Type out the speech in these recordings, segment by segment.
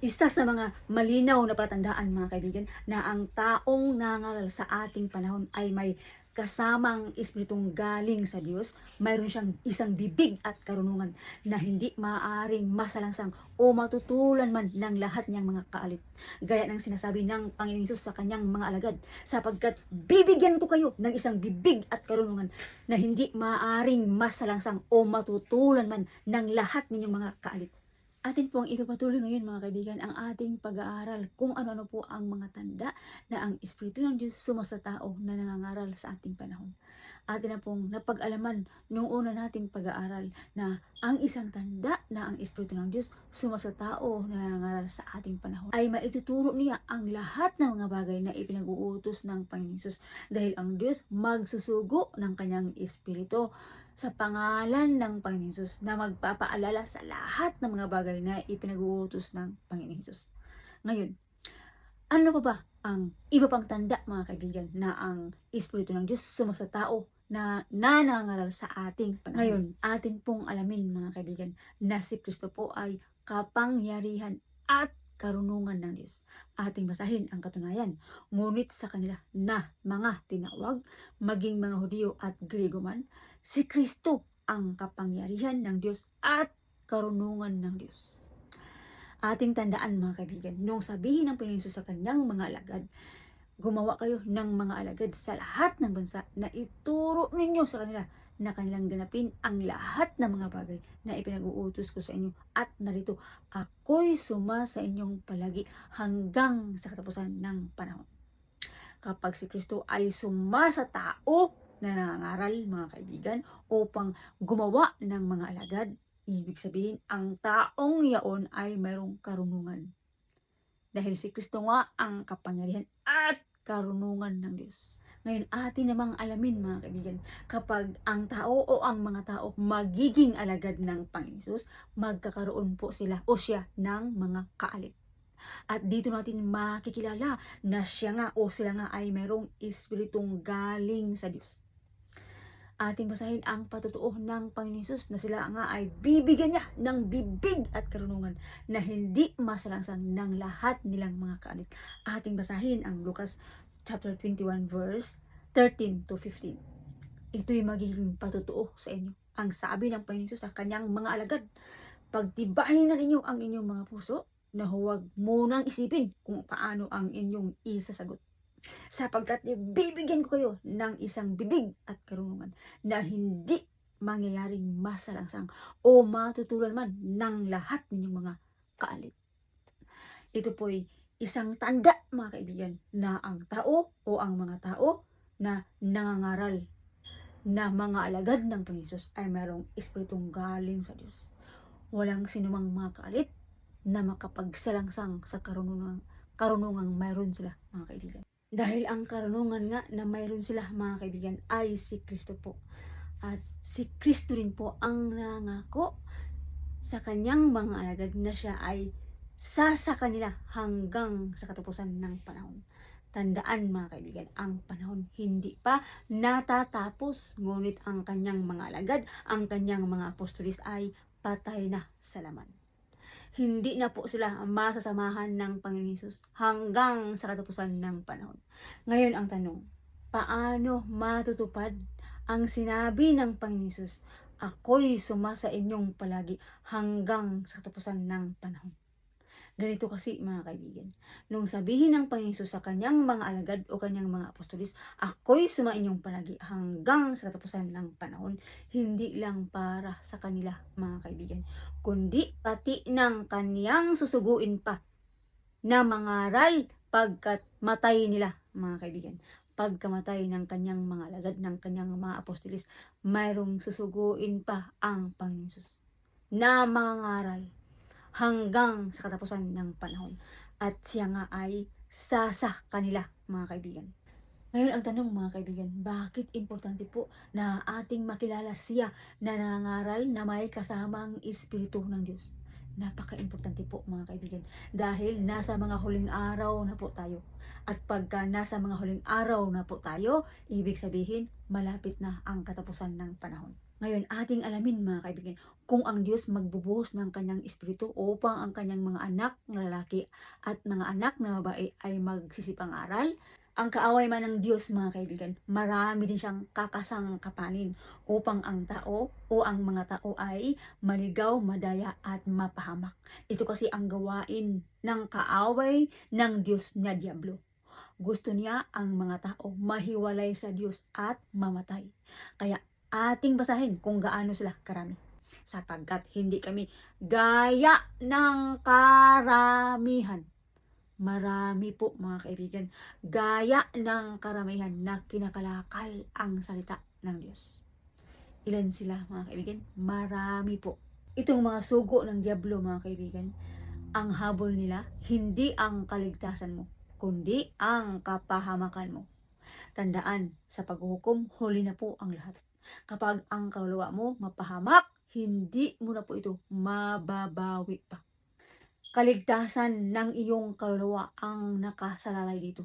Isa sa mga malinaw na palatandaan mga kaibigan na ang taong nangaral sa ating panahon ay may kasamang espiritong galing sa Diyos, mayroon siyang isang bibig at karunungan na hindi maaaring masalangsang o matutulan man ng lahat niyang mga kaalit. Gaya ng sinasabi ng Panginoon Hesus sa kanyang mga alagad, sapagkat bibigyan ko kayo ng isang bibig at karunungan na hindi maaaring masalangsang o matutulan man ng lahat ninyong mga kaalit. Atin pong ipagpatuloy ngayon mga kaibigan ang ating pag-aaral kung ano-ano po ang mga tanda na ang Espiritu ng Diyos sumasa tao na nangangaral sa ating panahon. Atin na pong napag-alaman noong una nating pag-aaral na ang isang tanda na ang Espiritu ng Diyos sumasa tao na nangangaral sa ating panahon ay maituturo niya ang lahat ng mga bagay na ipinag-uutos ng Panginoon Hesus dahil ang Diyos magsusugo ng kanyang Espiritu sa pangalan ng Panginoon Hesus na magpapaalala sa lahat ng mga bagay na ipinag-uutos ng Panginoon Hesus. Ngayon, ano pa ba ang iba pang tanda mga kaibigan na ang Espiritu ng Diyos sumasa tao na nangangaral sa ating panahon? Ngayon, atin pong alamin mga kaibigan na si Kristo po ay kapangyarihan at karunungan ng Diyos. Ating basahin ang katunayan. Ngunit sa kanila na mga tinawag, maging mga Hudyo at Griego man, si Kristo ang kapangyarihan ng Diyos at karunungan ng Diyos. Ating tandaan mga kaibigan, nung sabihin ng Panginoon sa kanyang mga alagad, gumawa kayo ng mga alagad sa lahat ng bansa na ituro ninyo sa kanila na kanilang ganapin ang lahat ng mga bagay na ipinag-uutos ko sa inyo. At narito, ako'y suma sa inyong palagi hanggang sa katapusan ng panahon. Kapag si Kristo ay suma sa tao na nangangaral mga kaibigan upang gumawa ng mga alagad, ibig sabihin ang taong yaon ay mayroong karunungan. Dahil si Kristo nga ang kapangyarihan at karunungan ng Diyos. Ngayon atin namang alamin mga kaibigan, kapag ang tao o ang mga tao magiging alagad ng Panginoon Hesus, magkakaroon po sila o siya ng mga kaalit. At dito natin makikilala na siya nga o sila nga ay mayroong espiritong galing sa Diyos. Ating basahin ang patutuo ng Panginoon Hesus na sila nga ay bibigyan niya ng bibig at karunungan na hindi masalangsang ng lahat nilang mga kaalit. Ating basahin ang Lucas chapter 21 verse 13 to 15. Ito'y magiging patutuo sa inyo. Ang sabi ng Panginoon Hesus sa kanyang mga alagad, pagtibayin na ninyo ang inyong mga puso na huwag munang isipin kung paano ang inyong isasagot. Sapagkat bibigyan ko kayo ng isang bibig at karunungan na hindi mangyayaring masalangsang o matutulan man ng lahat ninyong mga kaalit. Ito po'y isang tanda mga kaibigan na ang tao o ang mga tao na nangangaral na mga alagad ng Panginoon Hesus ay mayroong espiritong galing sa Diyos. Walang sinumang mga kaalit na makapagsalangsang sa karunungang mayroon sila mga kaibigan. Dahil ang karunungan nga na mayroon sila mga kaibigan ay si Kristo po. At si Kristo rin po ang nangako sa kanyang mga alagad na siya ay sa kanila hanggang sa katapusan ng panahon. Tandaan mga kaibigan, ang panahon hindi pa natatapos, ngunit ang kanyang mga alagad, ang kanyang mga apostolis ay patay na sa laman. Hindi na po sila masasamahan ng Panginoon Hesus hanggang sa katapusan ng panahon. Ngayon ang tanong, paano matutupad ang sinabi ng Panginoon Hesus, ako'y suma sa inyong palagi hanggang sa katapusan ng panahon? Ganito kasi mga kaibigan, nung sabihin ng Panginoon Hesus sa kanyang mga alagad o kanyang mga apostolis, ako'y suma inyong palagi hanggang sa katapusan ng panahon, hindi lang para sa kanila mga kaibigan, kundi pati ng kaniyang susuguin pa na mangaral pagkat matay nila mga kaibigan. Pagkamatay ng kanyang mga alagad, ng kanyang mga apostolis, mayroong susuguin pa ang Panginoon Hesus na mangaral hanggang sa katapusan ng panahon. At siya nga ay sa kanila mga kaibigan. Ngayon ang tanong mga kaibigan, bakit importante po na ating makilala siya na nangangaral na may kasamang Espiritu ng Diyos? Napaka-importante po mga kaibigan dahil nasa mga huling araw na po tayo. At pagka nasa mga huling araw na po tayo, ibig sabihin malapit na ang katapusan ng panahon. Ngayon, ating alamin mga kaibigan, kung ang Diyos magbubuhos ng kanyang espiritu upang ang kanyang mga anak na lalaki at mga anak na babae ay magsisipang-aral, ang kaaway man ng Diyos mga kaibigan, marami din siyang kakasangkapanin upang ang tao o ang mga tao ay maligaw, madaya at mapahamak. Ito kasi ang gawain ng kaaway ng Diyos na Diablo. Gusto niya ang mga tao mahiwalay sa Diyos at mamatay. Kaya ating basahin kung gaano sila karami. Sapagkat hindi kami gaya ng karamihan. Marami po mga kaibigan. Gaya ng karamihan na kinakalakal ang salita ng Diyos. Ilan sila mga kaibigan? Marami po. Itong mga sugo ng Diablo mga kaibigan, ang habol nila hindi ang kaligtasan mo, kundi ang kapahamakan mo. Tandaan, sa paghuhukom, huli na po ang lahat. Kapag ang kaluluwa mo mapahamak, hindi mo na po ito mababawi pa. Kaligtasan ng iyong kaluluwa ang nakasalalay dito.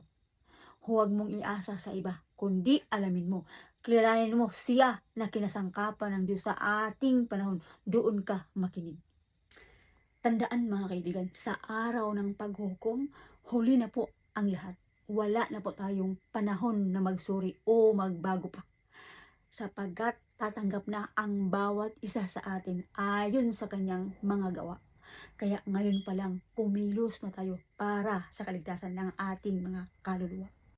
Huwag mong iasa sa iba, kundi alamin mo. Kilalanin mo siya na kinasangkapan ng Diyos sa ating panahon. Doon ka makinig. Tandaan mga kaibigan, sa araw ng paghukom, huli na po ang lahat. Wala na po tayong panahon na magsuri o magbago pa. Sapagkat tatanggap na ang bawat isa sa atin ayon sa kanyang mga gawa. Kaya ngayon pa lang, kumilos na tayo para sa kaligtasan ng ating mga kaluluwa.